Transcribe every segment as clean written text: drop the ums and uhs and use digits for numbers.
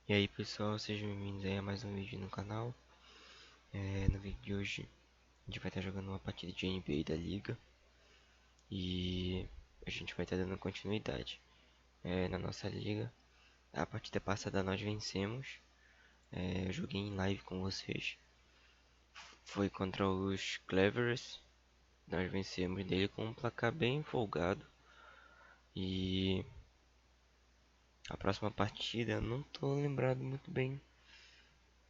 E aí pessoal, sejam bem-vindos aí a mais um vídeo no canal. No vídeo de hoje a gente vai estar jogando uma partida de NBA da liga. E a gente vai estar dando continuidade na nossa liga. A partida passada nós vencemos. Eu joguei em live com vocês. Foi contra os Cleverers. Nós vencemos dele com um placar bem folgado. E a próxima partida eu não tô lembrado muito bem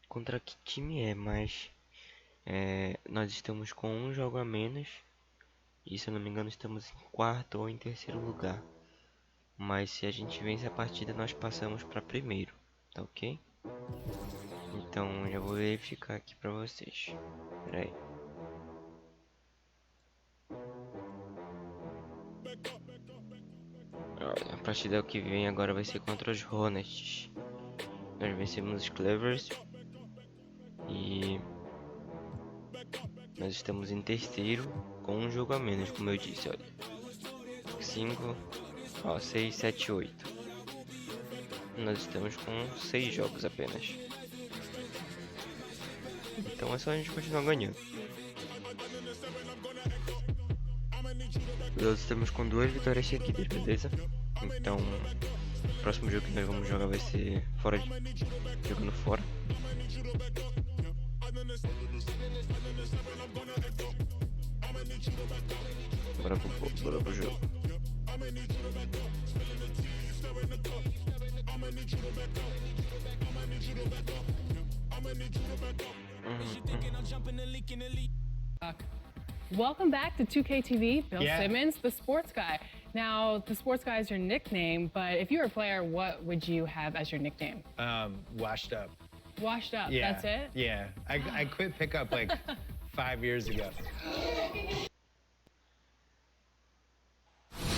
contra que time é, mas nós estamos com um jogo a menos. E se eu não me engano estamos em quarto ou em terceiro lugar. Mas se a gente vence a partida nós passamos para primeiro, tá ok? Então já vou verificar aqui para vocês. Pera aí. Olha, a partida que vem agora vai ser contra os Hornets. Nós vencemos os Clevers. E nós estamos em terceiro com um jogo a menos, como eu disse, olha. 5, 6, 7, 8. Nós estamos com 6 jogos apenas. Então é só a gente continuar ganhando. Nós estamos com 2 vitórias seguidas, beleza? Então o próximo jogo que nós vamos jogar vai ser jogando fora. Bora pro jogo. Welcome back to 2K TV, Bill Yeah. Simmons, the sports guy. Now, the sports guy is your nickname, but if you were a player, what would you have as your nickname? Washed up. Washed up, Yeah. that's it? Yeah. I quit pickup like 5 years ago.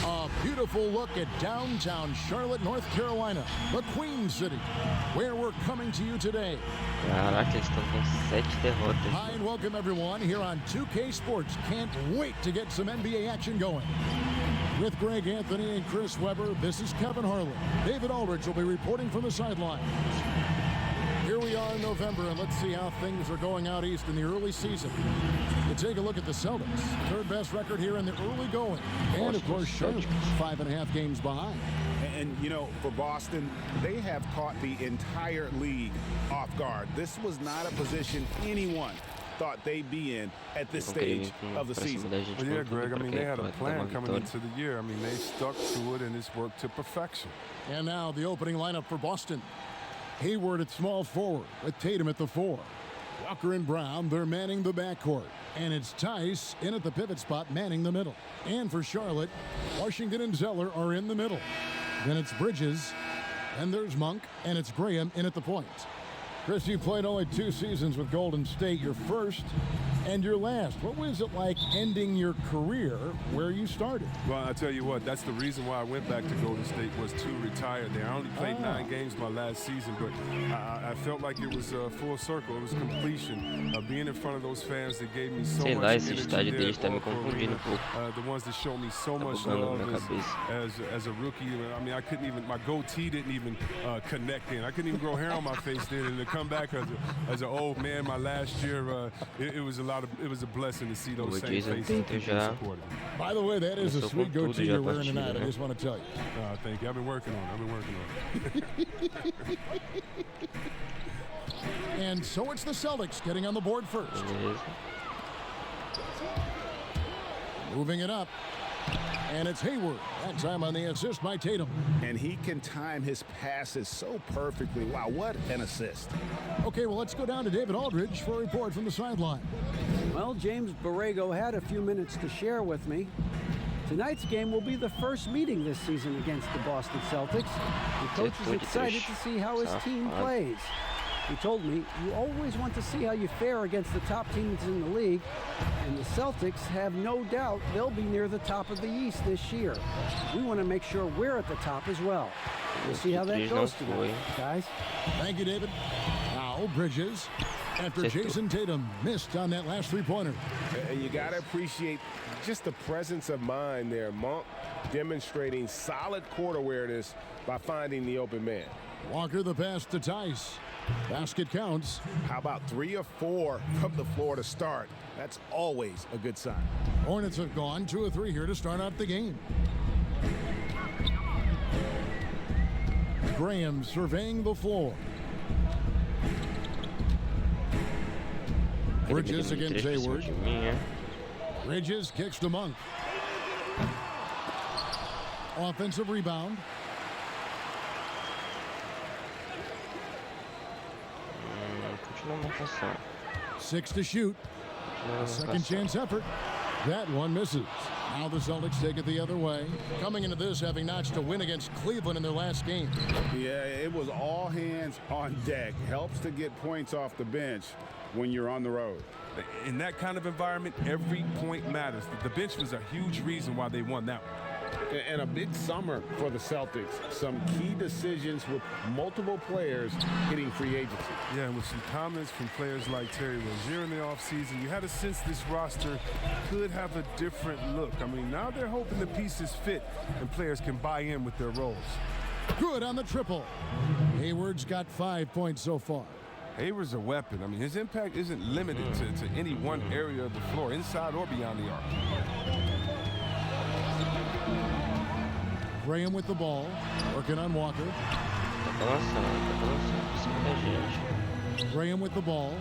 A beautiful look at downtown Charlotte, North Carolina, the Queen City, where we're coming to you today. Caraca, eles estão com 7 derrotas. Hi and welcome everyone here on 2K Sports. Can't wait to get some NBA action going. With Greg Anthony and Chris Webber, this is Kevin Harlan. David Aldridge will be reporting from the sideline. Here we are in November, and let's see how things are going out east in the early season. You take a look at the Celtics, third best record here in the early going. And of course, Charlotte, 5.5 games behind. And, you know, for Boston, they have caught the entire league off guard. This was not a position anyone thought they'd be in at this stage of the season. Well, yeah, Greg, I mean, they had a plan coming into the year. I mean, they stuck to it, and it's worked to perfection. And now the opening lineup for Boston. Hayward at small forward with Tatum at the 4. Walker and Brown, they're manning the backcourt. And it's Tice in at the pivot spot, manning the middle. And for Charlotte, Washington and Zeller are in the middle. Then it's Bridges, and there's Monk, and it's Graham in at the point. Chris, you played only 2 seasons with Golden State, your first and your last. What was it like ending your career where you started? Well, I tell you what, that's the reason why I went back to Golden State was to retire there. I only played 9 games my last season, but I felt like it was full circle. It was completion. Being in front of those fans that gave me so Sei much lá, esse energy estádio there deles tá me for a confundindo um pouco. the ones that showed me so Tá much bugando na love cabeça. as a rookie. I mean, I couldn't even, my goatee didn't even connect in. I couldn't even grow hair on my face then, and to come back as an old man my last year, it was a blessing to see those same Jason faces Tatum that já supported me. By the way, that is a Começou sweet com tudo goatee já you're a wearing partida, tonight, I né? just want to tell you. Thank you. I've been working on it. And so it's the Celtics getting on the board first. Beleza. Moving it up. And it's Hayward. That time on the assist by Tatum. And he can time his passes so perfectly. Wow, what an assist. Okay, well, let's go down to David Aldridge for a report from the sideline. Well, James Borrego had a few minutes to share with me. Tonight's game will be the first meeting this season against the Boston Celtics. The coach is excited to see how his team plays. He told me, you always want to see how you fare against the top teams in the league, and the Celtics have no doubt they'll be near the top of the East this year. We want to make sure we're at the top as well. We'll see how that goes tonight, guys. Thank you, David. Now, Bridges. after Jason Tatum missed on that last three-pointer. And you got to appreciate just the presence of mind there. Monk demonstrating solid court awareness by finding the open man. Walker the pass to Tice. Basket counts. How about 3 of 4 from the floor to start? That's always a good sign. Hornets have gone 2 of 3 here to start out the game. Graham surveying the floor. Bridges against Hayward. Bridges kicks to Monk. Offensive rebound. Continua a marcação. 6 to shoot. A second chance effort. That one misses. Now the Celtics take it the other way. Coming into this, having notched a win against Cleveland in their last game. Yeah, it was all hands on deck. Helps to get points off the bench when you're on the road. In that kind of environment, every point matters. The bench was a huge reason why they won that one. And a big summer for the Celtics. Some key decisions with multiple players hitting free agency. Yeah, and with some comments from players like Terry Rozier in the offseason, you had a sense this roster could have a different look. I mean, now they're hoping the pieces fit and players can buy in with their roles. Good on the triple. Hayward's got 5 points so far. Hayward's a weapon. I mean, his impact isn't limited to any one area of the floor, inside or beyond the arc. Graham with the ball, working on Walker. Graham with the ball.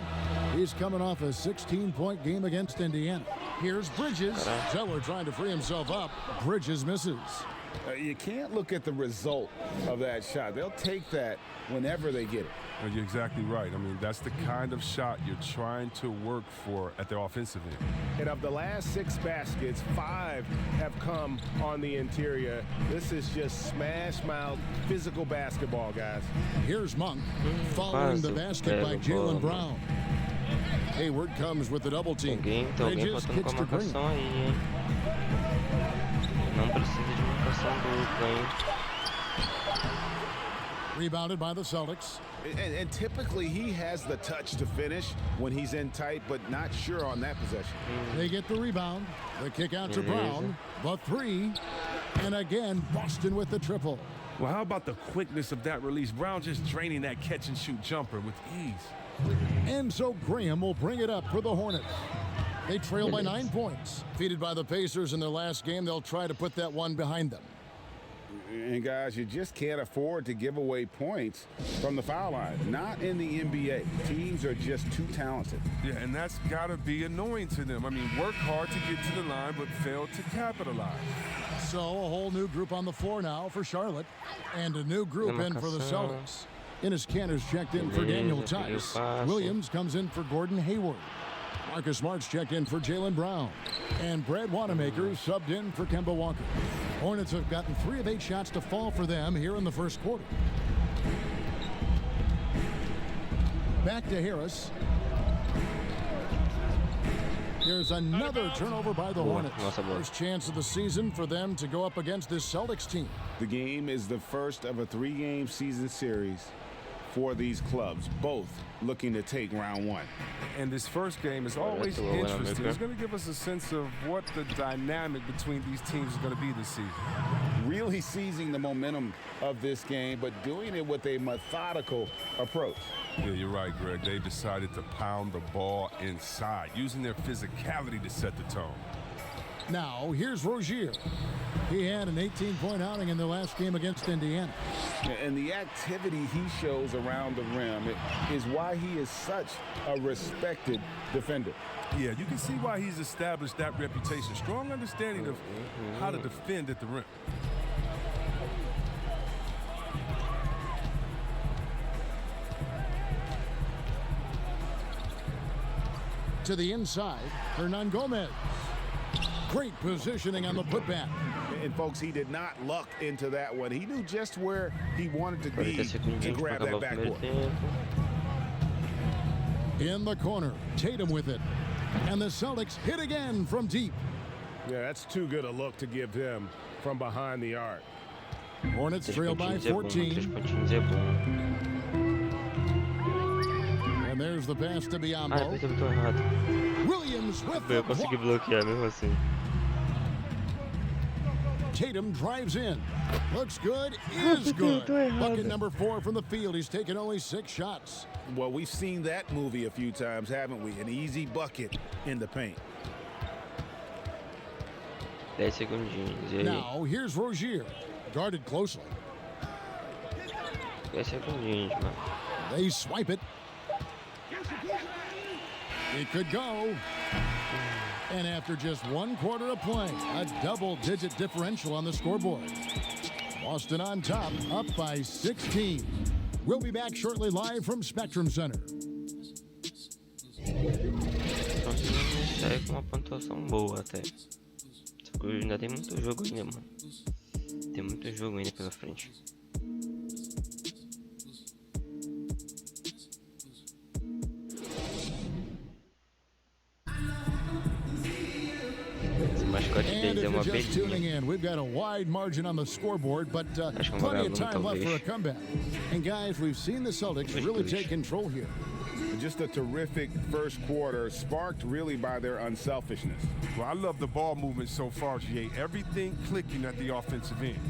He's coming off a 16-point game against Indiana. Here's Bridges. Zeller trying to free himself up. Bridges misses. You can't look at the result of that shot. They'll take that whenever they get it. Well, you're exactly right. I mean, that's the kind of shot you're trying to work for at the offensive end. And of the last 6 baskets, 5 have come on the interior. This is just smash mouth physical basketball, guys. Here's Monk following the basket by Jaylen Brown. Hayward comes with the double team. Bridges kicks to Green. Não precisa de marcação dupla, hein? Rebounded by the Celtics. And typically he has the touch to finish when he's in tight, but not sure on that possession. They get the rebound. The kick out to Brown. The 3. And again, Boston with the triple. Well, how about the quickness of that release? Brown just draining that catch-and-shoot jumper with ease. And so Graham will bring it up for the Hornets. They trail by 9 points. Defeated by the Pacers in their last game, they'll try to put that one behind them. And guys, you just can't afford to give away points from the foul line. Not in the NBA. Teams are just too talented. Yeah, and that's got to be annoying to them. I mean, work hard to get to the line, but fail to capitalize. So a whole new group on the floor now for Charlotte. And a new group in for the Celtics. Enes Kanter's checked in for Daniel Tice. Williams comes in for Gordon Hayward. Marcus Smart's checked in for Jaylen Brown. And Brad Wanamaker subbed in for Kemba Walker. Hornets have gotten 3 of 8 shots to fall for them here in the first quarter. Back to Harris. There's another turnover by the Hornets. First chance of the season for them to go up against this Celtics team. The game is the first of a 3-game season series for these clubs, both looking to take round 1. And this first game is always interesting. It's going to give us a sense of what the dynamic between these teams is going to be this season. Really seizing the momentum of this game, but doing it with a methodical approach. Yeah, you're right, Greg. They decided to pound the ball inside, using their physicality to set the tone. Now, here's Rozier. He had an 18-point outing in their last game against Indiana. And the activity he shows around the rim is why he is such a respected defender. Yeah, you can see why he's established that reputation. Strong understanding of how to defend at the rim. To the inside, Hernan Gomez. Great positioning on the putback. And folks, he did not luck into that one. He knew just where he wanted to be to grab that backboard. In the corner, Tatum with it. And the Celtics hit again from deep. Yeah, that's too good a look to give him from behind the arc. Hornets trail by 14. And there's the pass to Ah, Biombo. apertei o botão errado. Williams with Eu the consegui block. bloquear mesmo assim. Tatum drives in. Looks good. Is good. Bucket number 4 from the field. He's taken only 6 shots. Well, we've seen that movie a few times, haven't we? An easy bucket in the paint. 10 segundinhos. E aí? Now, here's Rozier. Guarded closely. 10 segundinhos, mano. They swipe it. It could go. And after just 1 quarter of play, a double-digit differential on the scoreboard. Boston on top, up by 16. We'll be back shortly live from Spectrum Center. Então se não sai com uma pontuação boa até. Só que ainda tem muito jogo ainda, mano. Tem muito jogo ainda pela frente. And if you're just tuning in, we've got a wide margin on the scoreboard, but plenty of time left for a comeback. And guys, we've seen the Celtics really take control here. Just a terrific first quarter, sparked really by their unselfishness. Well, I love the ball movement so far, GA. Everything clicking at the offensive end.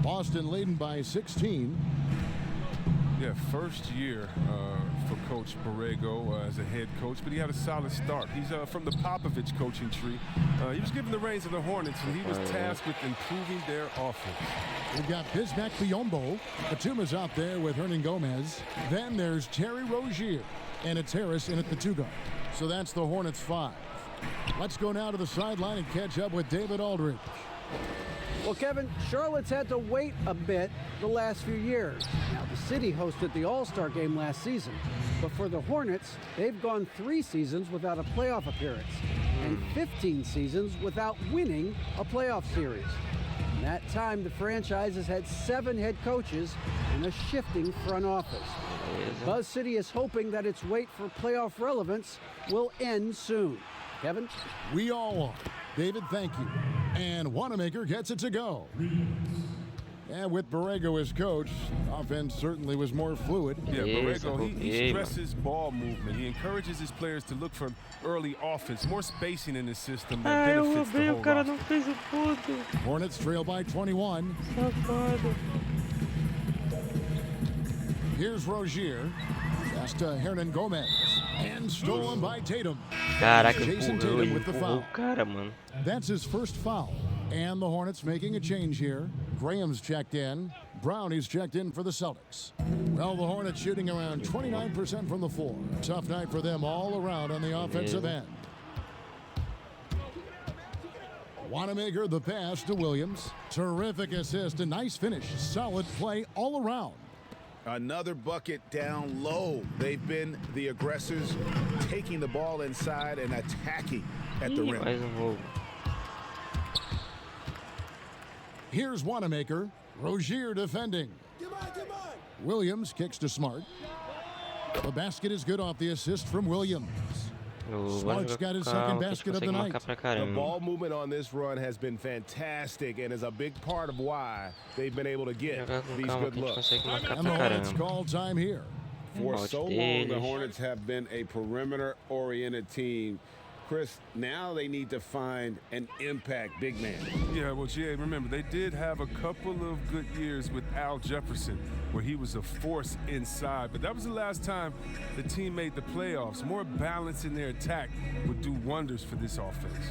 Boston leading by 16. Yeah, first year for Coach Borrego as a head coach, but he had a solid start. He's from the Popovich coaching tree. He was given the reins of the Hornets, and he was tasked with improving their offense. We've got Bismack Biyombo. Batuma's out there with Hernan Gomez. Then there's Terry Rozier, and it's Harris in at the 2 guard. So that's the Hornets 5. Let's go now to the sideline and catch up with David Aldridge. Well, Kevin, Charlotte's had to wait a bit the last few years. Now, the city hosted the All-Star game last season, but for the Hornets, they've gone 3 seasons without a playoff appearance and 15 seasons without winning a playoff series. In that time, the franchise has had 7 head coaches and a shifting front office. Buzz City is hoping that its wait for playoff relevance will end soon. Kevin? We all are. David, thank you. And Wanamaker gets it to go. And with Borrego as coach, offense certainly was more fluid. Yeah, Borrego, he stresses ball movement. He encourages his players to look for early offense, more spacing in the system that benefits the whole roster. Hornets trail by 21. Here's Rozier. Pass to Hernan Gomez. And stolen by Tatum. Caraca, Jason Tatum with the foul. Cara, mano. That's his first foul. And the Hornets making a change here. Graham's checked in. Brownie's checked in for the Celtics. Well, the Hornets shooting around 29% from the floor. Tough night for them all around on the offensive end. Wanamaker the pass to Williams. Terrific assist, a nice finish. Solid play all around. Another bucket down low. They've been the aggressors, taking the ball inside and attacking at the rim. Here's Wanamaker. Rozier defending. Williams kicks to Smart. The basket is good off the assist from Williams. Smart's got his second basket of the night. The ball movement on this run has been fantastic and is a big part of why they've been able to get these good looks. And the Hornets call time here. For so long, the Hornets have been a perimeter-oriented team. Chris, now they need to find an impact big man. Yeah, well, GA, remember, they did have a couple of good years with Al Jefferson, where he was a force inside. But that was the last time the team made the playoffs. More balance in their attack would do wonders for this offense.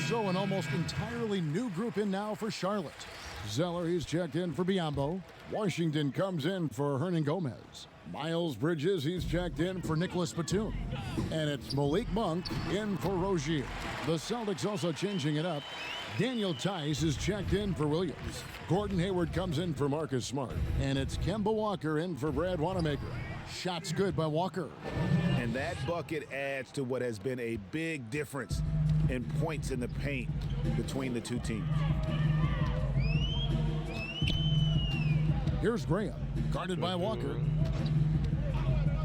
So an almost entirely new group in now for Charlotte. Zeller, he's checked in for Biyombo. Washington comes in for Hernan Gomez. Miles Bridges, he's checked in for Nicholas Batum. And it's Malik Monk in for Rozier. The Celtics also changing it up. Daniel Tice is checked in for Williams. Gordon Hayward comes in for Marcus Smart. And it's Kemba Walker in for Brad Wanamaker. Shots good by Walker. And that bucket adds to what has been a big difference in points in the paint between the two teams. Here's Graham, guarded by Walker.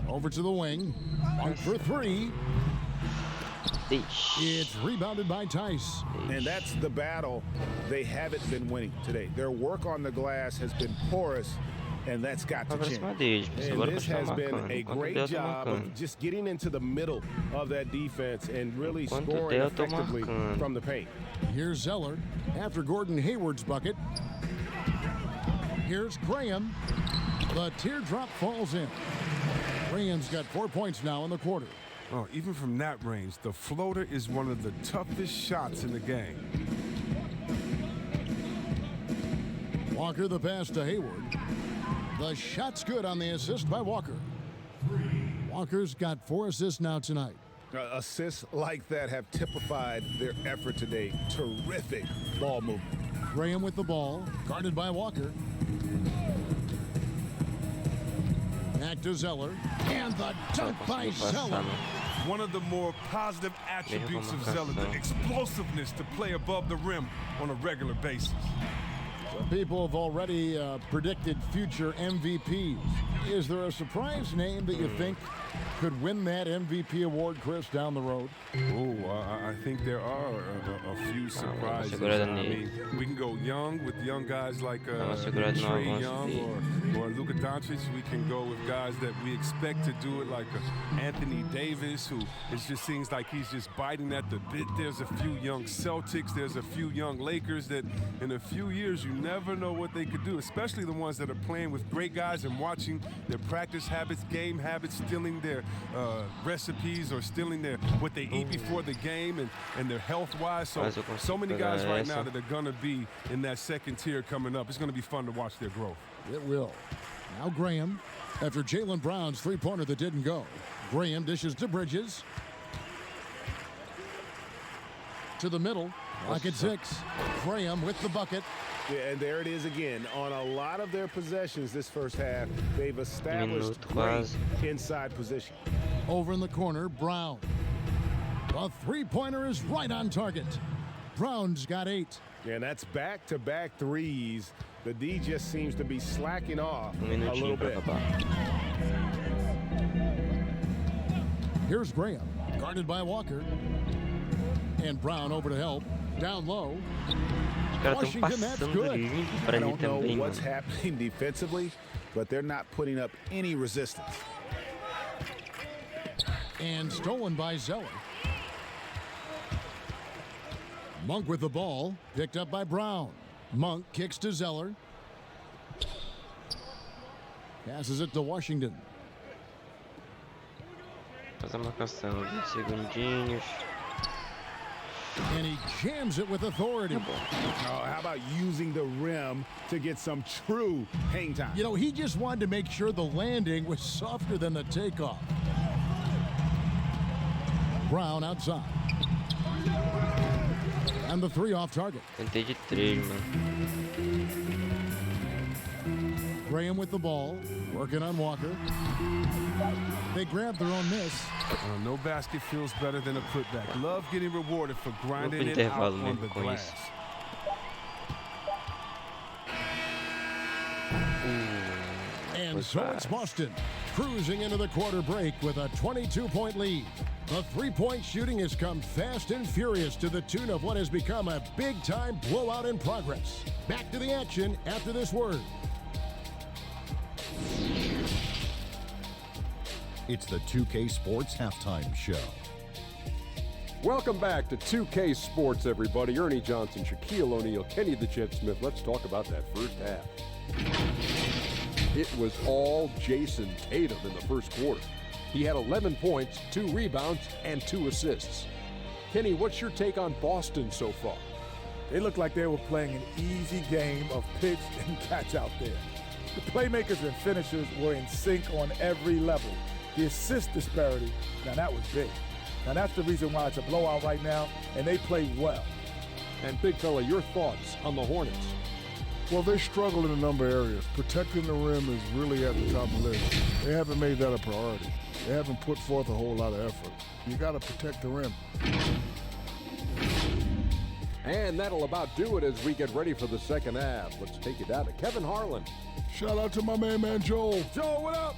Over to the wing. Monk for three. It's rebounded by Tice. And that's the battle they haven't been winning today. Their work on the glass has been porous, and that's got to change. And this has been a great job of just getting into the middle of that defense and really scoring effectively from the paint. Here's Zeller after Gordon Hayward's bucket. Here's Graham. The teardrop falls in. Graham's got 4 points now in the quarter. Oh, even from that range, the floater is one of the toughest shots in the game. Walker the pass to Hayward. The shot's good on the assist by Walker. Walker's got 4 assists now tonight. Assists like that have typified their effort today. Terrific ball movement. Graham with the ball, guarded by Walker. Back to Zeller, and the dunk by Zeller. One of the more positive attributes of Zeller, the explosiveness to play above the rim on a regular basis. Some people have already predicted future MVPs. Is there a surprise name that you think could win that MVP award, Chris, down the road? Oh, I think there are a few surprises. I mean, we can go young with young guys like Trae Young or Luka Doncic. We can go with guys that we expect to do it, like Anthony Davis, who it just seems like he's just biting at the bit. There's a few young Celtics. There's a few young Lakers that in a few years you never know what they could do, especially the ones that are playing with great guys and watching their practice habits, game habits, stealing their recipes or stealing what they eat before the game and their health-wise. So many guys right now that are going to be in that second tier coming up. It's going to be fun to watch their growth. It will. Now Graham, after Jaylen Brown's three-pointer that didn't go. Graham dishes to Bridges. To the middle, pocket 6. Graham with the bucket. Yeah, and there it is again. On a lot of their possessions this first half, they've established great inside position. Over in the corner, Brown. The three-pointer is right on target. Brown's got 8. And that's back-to-back threes. The D just seems to be slacking off a little bit. Here's Graham, guarded by Walker. And Brown over to help. Down low. Washington, that's good. I don't know what's happening defensively, but they're not putting up any resistance. And stolen by Zeller. Monk with the ball, picked up by Brown. Monk kicks to Zeller. Passes it to Washington. Faz a marcação, 20 segundinhos. And he jams it with authority. Oh, how about using the rim to get some true hang time? You know, he just wanted to make sure the landing was softer than the takeoff. Brown outside. And the 3 off target. Tentei de 3, mano. Graham with the ball, working on Walker. They grab their own miss. No basket feels better than a putback. Love getting rewarded for grinding it out on the glass. And so it's Boston, cruising into the quarter break with a 22-point lead. The three-point shooting has come fast and furious to the tune of what has become a big-time blowout in progress. Back to the action after this word. It's the 2K Sports Halftime Show. Welcome back to 2K Sports, everybody. Ernie Johnson, Shaquille O'Neal, Kenny the Jet Smith. Let's talk about that first half. It was all Jason Tatum in the first quarter. He had 11 points, 2 rebounds, and 2 assists. Kenny, what's your take on Boston so far? They looked like they were playing an easy game of pitch and catch out there. The playmakers and finishers were in sync on every level. The assist disparity, now that was big. Now that's the reason why it's a blowout right now, and they play well. And Big Fella, your thoughts on the Hornets? Well, they struggle in a number of areas. Protecting the rim is really at the top of the list. They haven't made that a priority. They haven't put forth a whole lot of effort. You got to protect the rim. And that'll about do it as we get ready for the second half. Let's take it down to Kevin Harlan. Shout out to my man Joel. Joel, what up?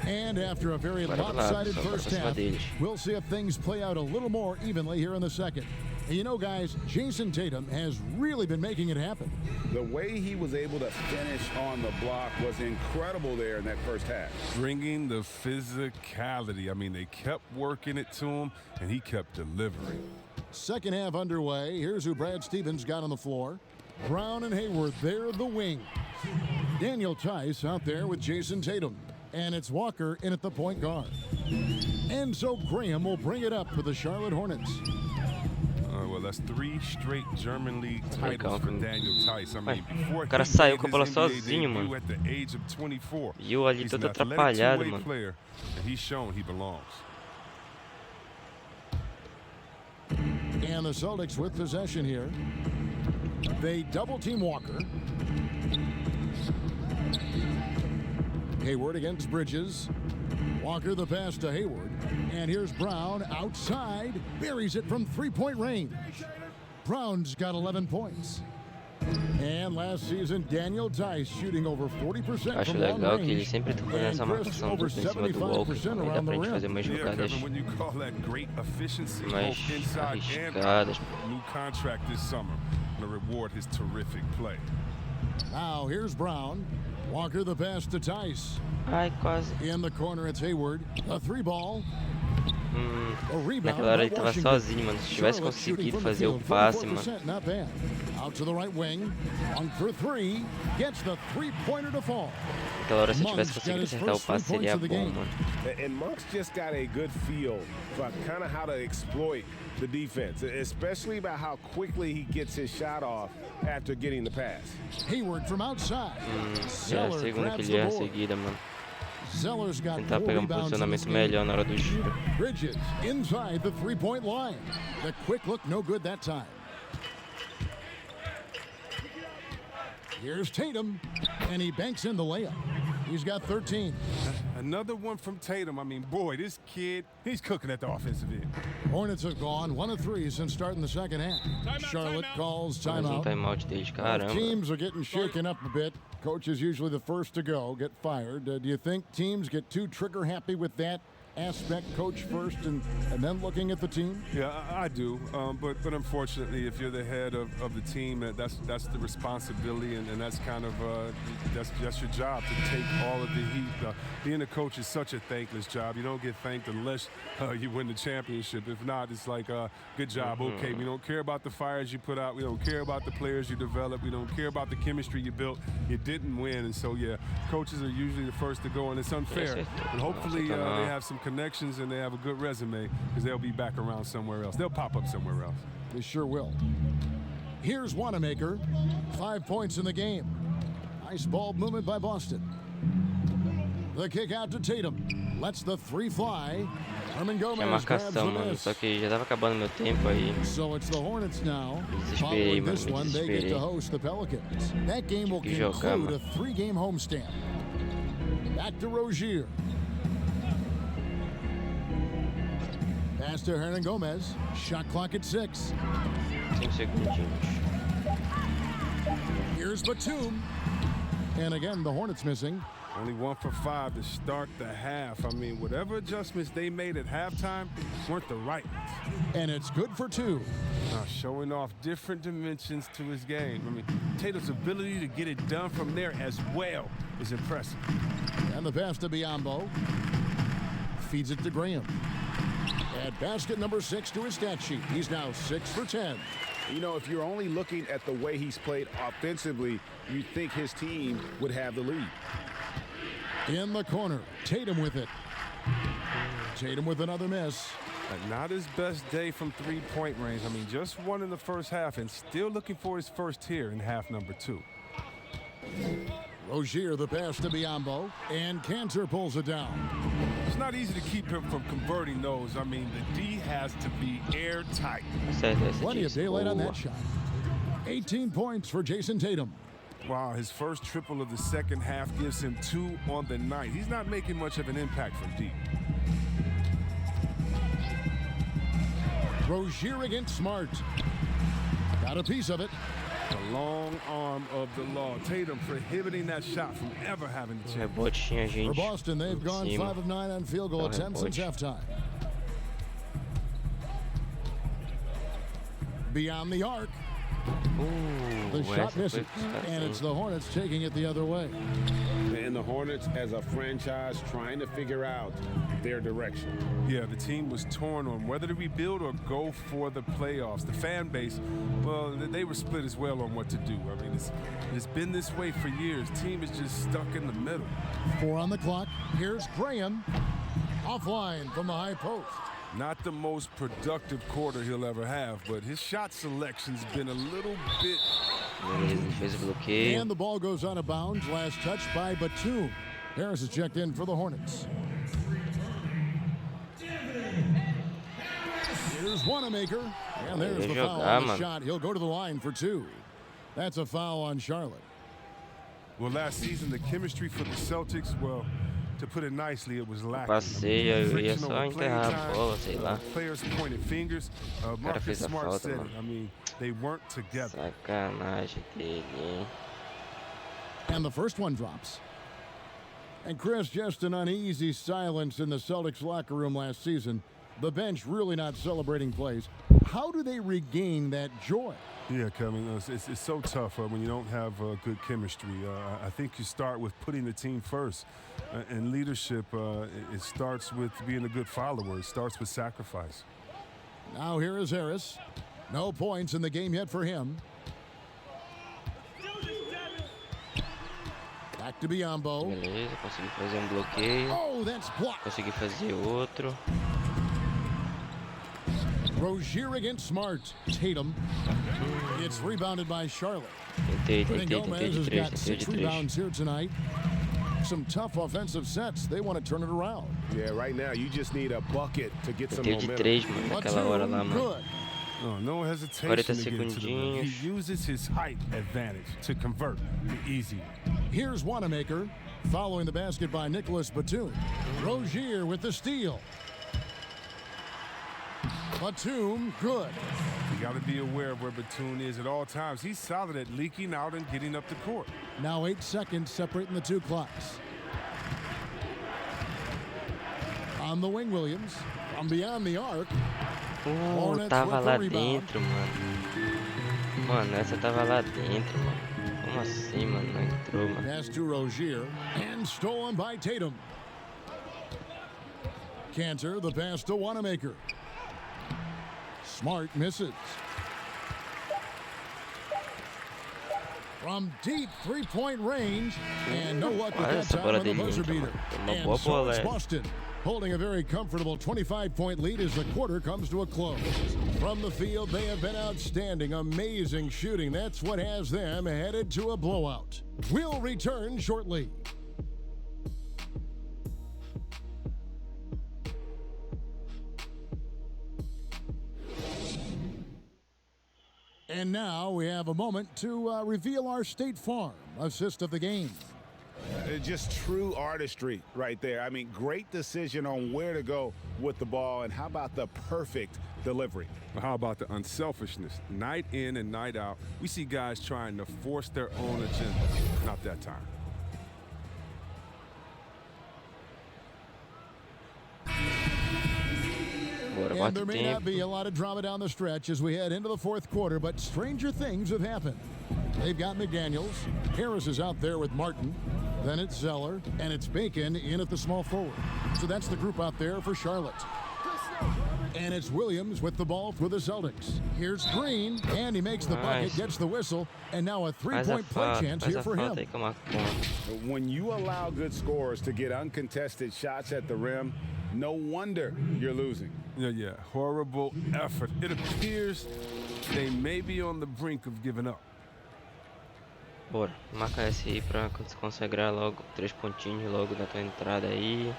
And after a very lopsided first half, we'll see if things play out a little more evenly here in the second. And you know, guys, Jason Tatum has really been making it happen. The way he was able to finish on the block was incredible there in that first half. Bringing the physicality. I mean, they kept working it to him, and he kept delivering. Second half underway. Here's who Brad Stevens got on the floor. Brown and Hayward, they're the wing. Daniel Tice out there with Jason Tatum. And it's Walker in at the point guard. And so Graham will bring it up for the Charlotte Hornets. Well, that's 3 straight German League titles for Daniel Tice. I mean, before o cara saiu com a bola sozinho, mano. at the age of 24, Viu ali he's todo an athletic atrapalhado, two-way mano. player, and he's shown he belongs. And the Celtics with possession here. They double team Walker. Hayward against Bridges. Walker the pass to Hayward. And here's Brown outside. Buries it from three-point range. Brown's got 11 points. And last season, Daniel Tice shooting over 40% Acho from long legal que ele range. sempre tá fazendo essa marcação Over dupla em cima do Walker. 75% Aí dá around pra the gente rim. fazer mais Yeah, jogadas Kevin, when you call that great efficiency, mais both inside and arriscadas. out, new contract this summer to reward his terrific play. Now here's Brown. Walker the pass to Tice. Ai, quase. In the corner, it's Hayward. A three ball. A rebound Naquela hora by ele tava Washington. sozinho, mano. Se tivesse Charlotte shooting conseguido from the fazer o field, passe, 44%, mano. not bad. Out to the right wing. One for three. Gets the three-pointer to fall. Naquela hora, se eu tivesse Monk's got conseguido his acertar o first 3 passe, points seria of the bom, game. mano. And Monk's just got a good feel for kind of how to exploit the defense, especially about how quickly he gets his shot off after getting the pass. Hayward from outside. É a Zeller segunda que grabs ele the erra board. seguida, mano. Zeller's got Tentar 4 pegar rebounds in this posicionamento game. melhor na hora do giro. Bridges inside the three-point line. The quick look, no good that time. Here's Tatum, and he banks in the layup. He's got 13. Another one from Tatum. I mean, boy, this kid, he's cooking at the offensive end. Hornets have gone 1 of 3 since starting the second half. Charlotte calls Mais timeout. timeout deles, caramba. Teams are getting shaken up a bit. Coach is usually the first to go, get fired. Do you think teams get too trigger happy with that aspect, coach first and then looking at the team? Yeah, I do. But unfortunately, if you're the head of the team, that's the responsibility, and that's kind of that's your job to take all of the heat. Being a coach is such a thankless job. You don't get thanked unless you win the championship. If not, it's like, good job. Okay, we don't care about the fires you put out. We don't care about the players you develop. We don't care about the chemistry you built. You didn't win, and so yeah, coaches are usually the first to go, and it's unfair. But hopefully they have some connections and they have a good resume because they'll be back around somewhere else. They'll pop up somewhere else. They sure will. Here's Wanamaker. 5 points in the game. Nice ball movement by Boston. The kick out to Tatum. Lets the three fly. Herman Tinha Gomez grabs the marcação, mano. miss. Só que já tava acabando meu tempo aí. So it's the Hornets now. Desesperei, Following mano. this Me one, they get to desesperei. host the Pelicans. That game will Tinha que jogar, conclude a mano. 3-game homestand. Back to Rozier. Pass to Hernan Gomez. Shot clock at 6. 5 segundinhos. Here's Batum. And again, the Hornets missing. Only 1 for 5 to start the half. I mean, whatever adjustments they made at halftime weren't the right ones. And it's good for 2. Showing off different dimensions to his game. I mean, Tatum's ability to get it done from there as well is impressive. And the pass to Biyombo. Feeds it to Graham. At basket number 6 to his stat sheet. He's now 6 for 10. You know, if you're only looking at the way he's played offensively, you think his team would have the lead. In the corner, Tatum with it. Tatum with another miss. Not his best day from three-point range. I mean, just one in the first half and still looking for his first here in half number 2. Rozier the pass to Biyombo, and Cantor pulls it down. It's not easy to keep him from converting those. I mean, the D has to be airtight. Plenty of daylight on that shot. 18 points for Jason Tatum. Wow, his first triple of the second half gives him 2 on the night. He's not making much of an impact from deep. Rozier against Smart. Got a piece of it. The long arm of the law. Tatum prohibiting that shot from ever having the chance. For Boston, they've gone 5 of 9 on field goal attempts since halftime. Beyond the arc. The shot misses, and it's the Hornets taking it the other way. And the Hornets, as a franchise, trying to figure out their direction. Yeah, the team was torn on whether to rebuild or go for the playoffs. The fan base, well, they were split as well on what to do. I mean, it's been this way for years. Team is just stuck in the middle. 4 on the clock. Here's Graham. Offline from the high post. Not the most productive quarter he'll ever have, but his shot selection's been a little bit... And the ball goes out of bounds. Last touch by Batum. Harris is checked in for the Hornets. Here's Wanamaker. And there's the foul on the shot. He'll go to the line for 2. That's a foul on Charlotte. Well, last season, the chemistry for the Celtics, well, to put it nicely, it was lacking. Passei, eu ia só enterrar a bola, sei lá. Players pointed fingers. Marcus Smart said it. I mean, they weren't together. Sacanagem dele, hein? And the first one drops. And Chris, just an uneasy silence in the Celtics locker room last season. The bench really not celebrating plays. How do they regain that joy? Yeah, Kevin, it's so tough when you don't have good chemistry. I think you start with putting the team first. And leadership, it starts with being a good follower. It starts with sacrifice. Now here is Harris. No points in the game yet for him. Back to Biyombo. Beleza, consegui fazer bloqueio. Oh, that's blocked. Consegui fazer outro. Rozier against Smart. Tatum. It's rebounded by Charlotte. Tentei Gomez has de got 3, 6 rebounds here tonight. Some tough offensive sets. They want to turn it around. Yeah, right now you just need a bucket to get some Tentei de 3, mano, naquela hora lá, mano. Oh, no hesitation 40 to get to the rim. segundinhos. He uses his height advantage to convert the easy. Here's Wanamaker. Following the basket by Nicholas Batum. Rozier with the steal. Batum, good. You got to be aware of where Batum is at all times. He's solid at leaking out and getting up the court. Now 8 seconds separating the 2 clocks. On the wing, Williams. From beyond the arc. Tava lá dentro, mano. Mano, essa tava lá dentro, mano. Como assim, mano? Não entrou, mano. Pass to Rozier. And stolen by Tatum. Cantor, the pass to Wanamaker. Smart misses. From deep 3-point range. And no luck with that time on the buzzer beater. And so it's Boston, holding a very comfortable 25-point lead as the quarter comes to a close. From the field, they have been outstanding. Amazing shooting. That's what has them headed to a blowout. We'll return shortly. And now we have a moment to reveal our State Farm assist of the game. Just true artistry right there. I mean, great decision on where to go with the ball, and how about the perfect delivery? How about the unselfishness? Night in and night out, we see guys trying to force their own agenda. Not that time. And there may not be a lot of drama down the stretch as we head into the 4th quarter, but stranger things have happened. They've got McDaniels. Harris is out there with Martin. Then it's Zeller, and it's Bacon in at the small forward. So that's the group out there for Charlotte. And it's Williams with the ball for the Celtics. Here's Green, and he makes the bucket, gets the whistle, and now a three-point play chance here for him. When you allow good scorers to get uncontested shots at the rim, no wonder you're losing. Yeah, horrible effort. It appears they may be on the brink of giving up. Bora, marca essa aí pra consagrar logo 3 pontinhos logo na tua entrada aí.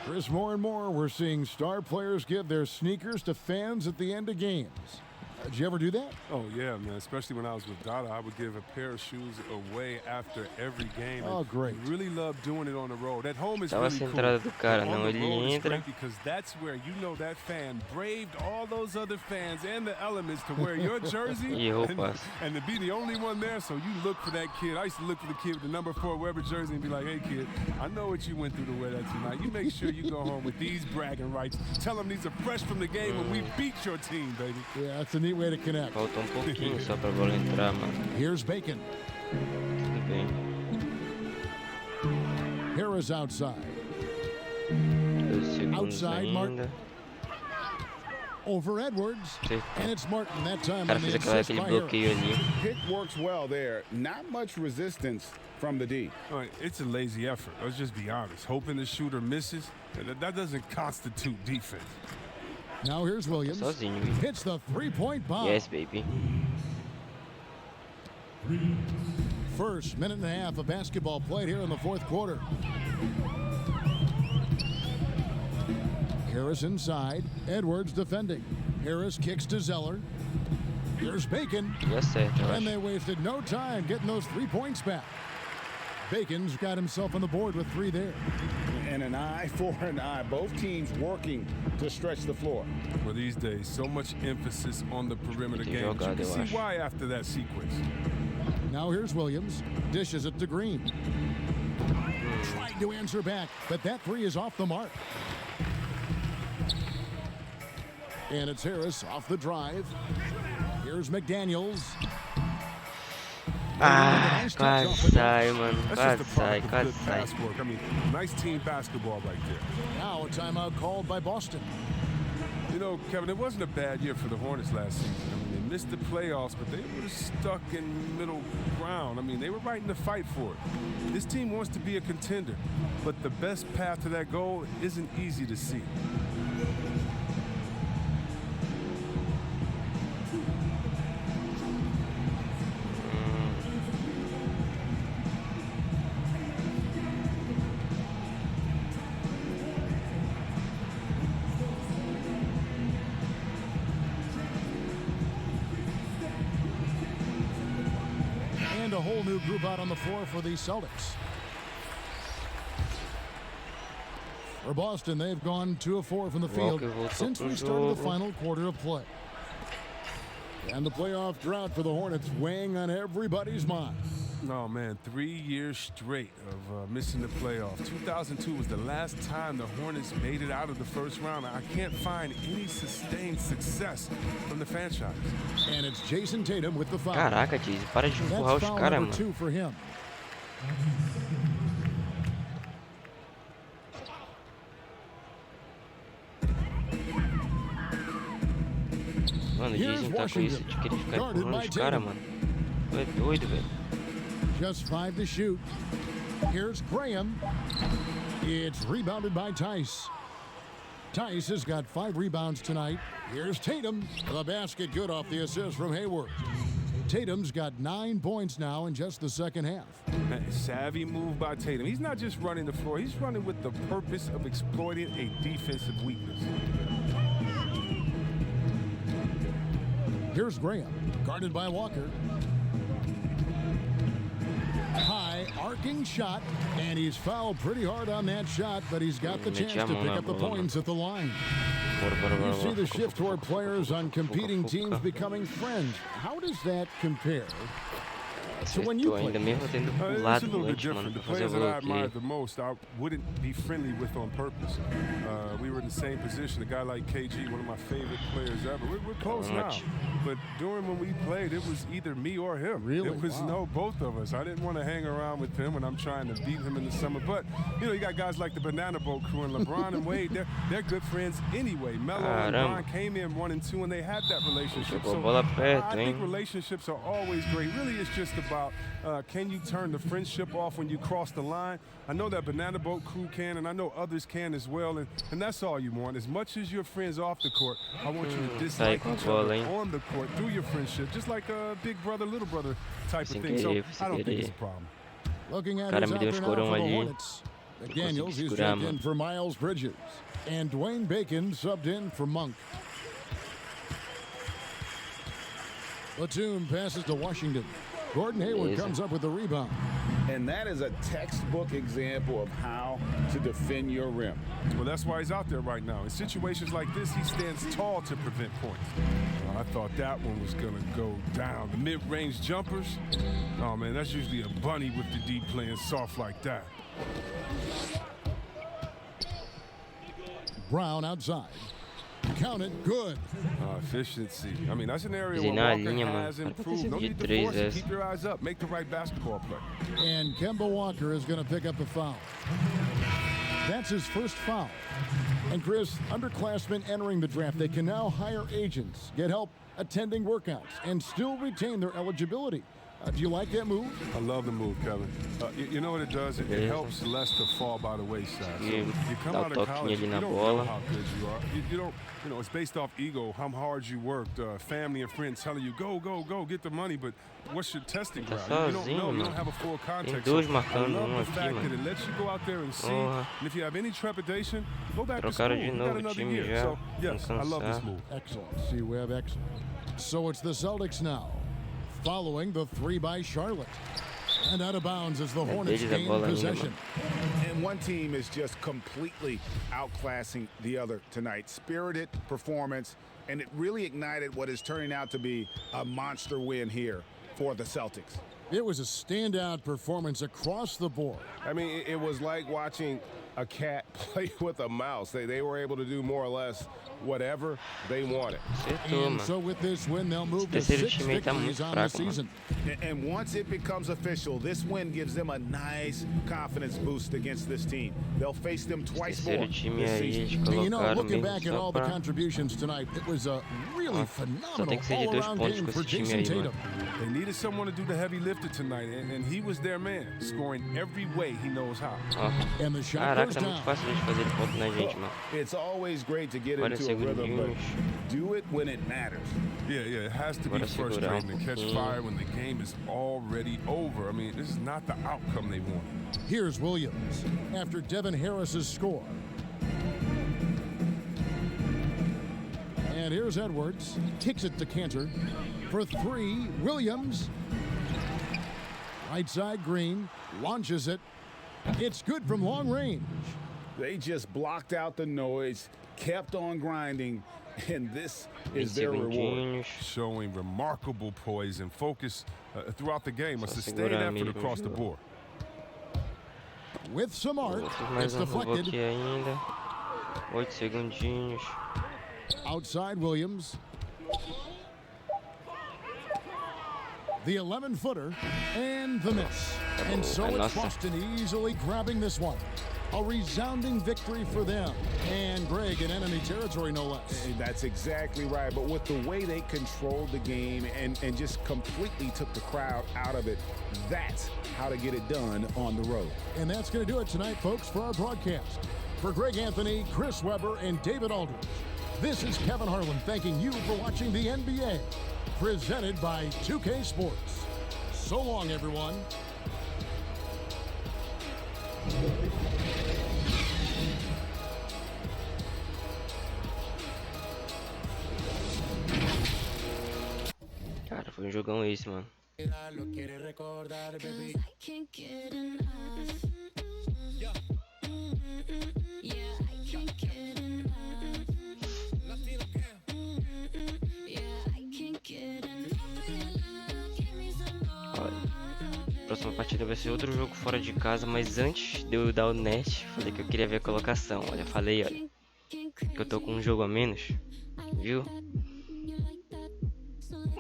Chris, more and more we're seeing star players give their sneakers to fans at the end of games. Did you ever do that? Oh, yeah, man. Especially when I was with Dada, I would give a pair of shoes away after every game. Oh, great. Really love doing it on the road. At home is Tava really essa cool. entrada do cara, não, On the ele road is entra. great because that's where you know that fan braved all those other fans and the elements to wear your jersey and to be the only one there. So you look for that kid. I used to look for the kid with the number 4 Weber jersey and be like, hey, kid, I know what you went through to wear that tonight. You make sure you go home with these bragging rights. Tell them these are fresh from the game when we beat your team, baby. Yeah, that's a neat way to connect. Pouquinho só pra bola entrar, mano. Here's Bacon. Tudo bem. Harris outside. 2 segundos Outside, ainda. Martin. Over Edwards. And it's Martin that time Cara, on the fez assist aquele by bloqueio ali. Pick works well there. Not much resistance from the D. All right, it's a lazy effort. Let's just be honest. Hoping the shooter misses, that doesn't constitute defense. Now here's Williams. Sozinho. Hits the three-point bomb. Yes, baby. First minute and a half of basketball played here in the fourth quarter. Harris inside. Edwards defending. Harris kicks to Zeller. Here's Bacon. Yes, and they wasted no time getting those 3 points back. Bacon's got himself on the board with 3 there. And an eye for an eye. Both teams working to stretch the floor. Well, these days, so much emphasis on the perimeter game. You can see why after that sequence. Now here's Williams. Dishes it to Green. Tried to answer back, but that 3 is off the mark. And it's Harris off the drive. Here's McDaniels. Quase sai, mano. Quase sai. I mean, nice team basketball right there. Now a timeout called by Boston. You know, Kevin, it wasn't a bad year for the Hornets last season. I mean, they missed the playoffs, but they were stuck in middle ground. I mean, they were right in the fight for it. This team wants to be a contender, but the best path to that goal isn't easy to see. A whole new group out on the floor for the Celtics. For Boston, they've gone 2 of 4 from the field since we started the final quarter of play. And the playoff drought for the Hornets weighing on everybody's mind. Oh, man, 3 years straight of missing the playoffs. 2002 was the last time the Hornets made it out of the first round. I can't find any sustained success from the franchise. And it's Jason Tatum with the foul. Caraca, Jason, para de empurrar os caras, mano. 2 for him. Mano, o Jason tá com isso de querer ficar empurrando os caras, mano. Tu é doido, velho. Just 5 to shoot. Here's Graham. It's rebounded by Tice. Tice has got 5 rebounds tonight. Here's Tatum. The basket good off the assist from Hayward. Tatum's got 9 points now in just the second half. Savvy move by Tatum. He's not just running the floor. He's running with the purpose of exploiting a defensive weakness. Here's Graham, guarded by Walker. High arcing shot, and he's fouled pretty hard on that shot, but he's got the chance to pick up the points at the line. You see the shift toward players on competing teams becoming friends. How does that compare to when you Ainda played. mesmo tendo It's a pulado little bit antes, mano, different. The pra fazer players o that I admire bloqueio. the most, I wouldn't be friendly with on purpose. We were in the same position. A guy like KG, one of my favorite players ever. We're close now. But during when we played, it was either me or him. Really? It was both of us. I didn't want to hang around with him when I'm trying to beat him in the summer. But, you know, you got guys like the Banana Boat crew and LeBron and Wade. They're good friends anyway. Melo and Bron came in 1 and 2, and they had that relationship. So I think relationships are always great. Really, it's just about can you turn the friendship off when you cross the line? I know that Banana Boat crew can, and I know others can as well. And that's all you want. As much as your friends off the court, I want you to dislike each other on the court through your friendship, just like a big brother, little brother type of thing. So I don't think it's a problem. Looking at his out there now for the Hornets. McDaniels is checked in for Miles Bridges. And Dwayne Bacon subbed in for Monk. Batum passes to Washington. Gordon Hayward comes up with the rebound. And that is a textbook example of how to defend your rim. Well, that's why he's out there right now. In situations like this, he stands tall to prevent points. I thought that one was going to go down. The mid-range jumpers, oh, man, that's usually a bunny with the D playing soft like that. Brown outside. Count it, good. Efficiency. I mean, that's an area Fazer where na Walker linha, mano. has Não improved. No de need to três force it. essa. Keep your eyes up. Make the right basketball play. And Kemba Walker is going to pick up the foul. That's his first foul. And Chris, underclassmen entering the draft, they can now hire agents, get help attending workouts, and still retain their eligibility. Do you like that move? I love the move, Kevin. You know what it does? It helps less to fall by the wayside. So you come out of college, you don't know how good you are. You don't, you know, it's based off ego, how hard you worked, family and friends telling you, go, go, go, get the money, but what's your testing ground? You don't know, you don't have a full context. So I love the fact that it lets you go out there and see, and if you have any trepidation, go back to school. You got another year. So, yes, I love this move. Excellent. See, we have excellent. So it's the Celtics now, following the 3 by Charlotte. And out of bounds as the Hornets gain possession. And one team is just completely outclassing the other tonight. Spirited performance, and it really ignited what is turning out to be a monster win here for the Celtics. It was a standout performance across the board. I mean, it was like watching a cat play with a mouse. They were able to do more or less whatever they wanted. And so with this win, they'll move to 6 victories on the season. And once it becomes official, this win gives them a nice confidence boost against this team. They'll face them twice more this season. And you know, looking back at all the contributions tonight, it was a really phenomenal all-around game for Jason Tatum. They needed someone to do the heavy lifting tonight, and he was their man, scoring every way he knows how. And the shot goes down. It's always great to get into a rhythm, but do it when it matters. Yeah, it has to be frustrating to catch fire when the game is already over. I mean, this is not the outcome they want. Here's Williams after Devin Harris's score. And here's Edwards, kicks it to Cantor for 3. Williams, right side Green, launches it. It's good from long range. They just blocked out the noise, kept on grinding, and this is their reward. Showing remarkable poise and focus throughout the game. A sustained effort across the board. With some art, it's deflected. 8 segundinhos. Outside Williams. The 11-footer and the miss. And so it's Boston easily grabbing this one. A resounding victory for them. And Greg in enemy territory, no less. That's exactly right. But with the way they controlled the game and just completely took the crowd out of it, that's how to get it done on the road. And that's going to do it tonight, folks, for our broadcast. For Greg Anthony, Chris Webber, and David Aldridge, this is Kevin Harlan thanking you for watching the NBA, presented by 2K Sports. So long, everyone. Cara, foi jogão esse, mano. próxima partida vai ser outro jogo fora de casa, mas antes de eu dar o net, falei que eu queria ver a colocação. Olha, falei, olha, que eu tô com um jogo a menos, viu?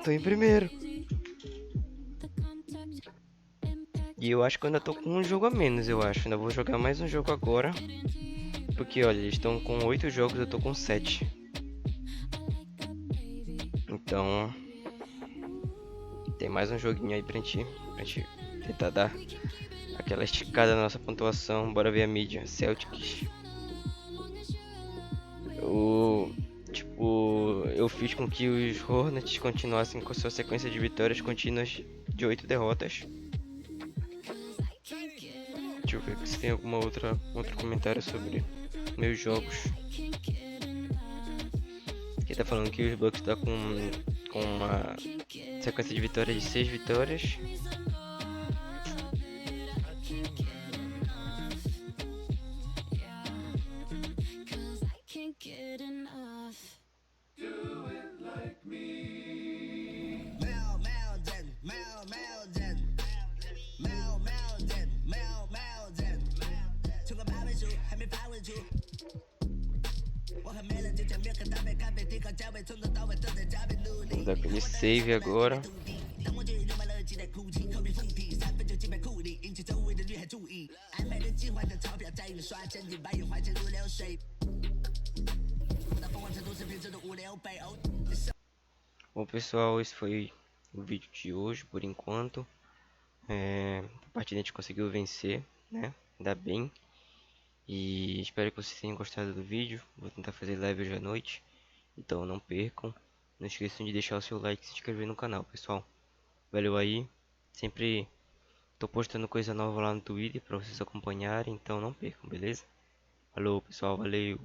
Tô em primeiro. E eu acho que eu ainda tô com um jogo a menos, eu acho. Ainda vou jogar mais um jogo agora. Porque, olha, eles estão com 8 jogos, eu tô com 7. Então, tem mais um joguinho aí pra gente tentar dar aquela esticada na nossa pontuação. Bora ver a mídia. Celtics. Eu fiz com que os Hornets continuassem com sua sequência de vitórias contínuas de 8 derrotas. Deixa eu ver se tem outro comentário sobre meus jogos. Aqui tá falando que os Bucks tá com uma sequência de vitórias de 6 vitórias. Vamos dar aquele save agora. Bom pessoal, esse foi o vídeo de hoje por enquanto. A partida a gente conseguiu vencer, né? Ainda bem. E espero que vocês tenham gostado do vídeo. Vou tentar fazer live hoje à noite, então não percam. Não esqueçam de deixar o seu like e se inscrever no canal, pessoal. Valeu aí. Sempre tô postando coisa nova lá no Twitter para vocês acompanharem, então não percam, beleza? Falou pessoal, valeu.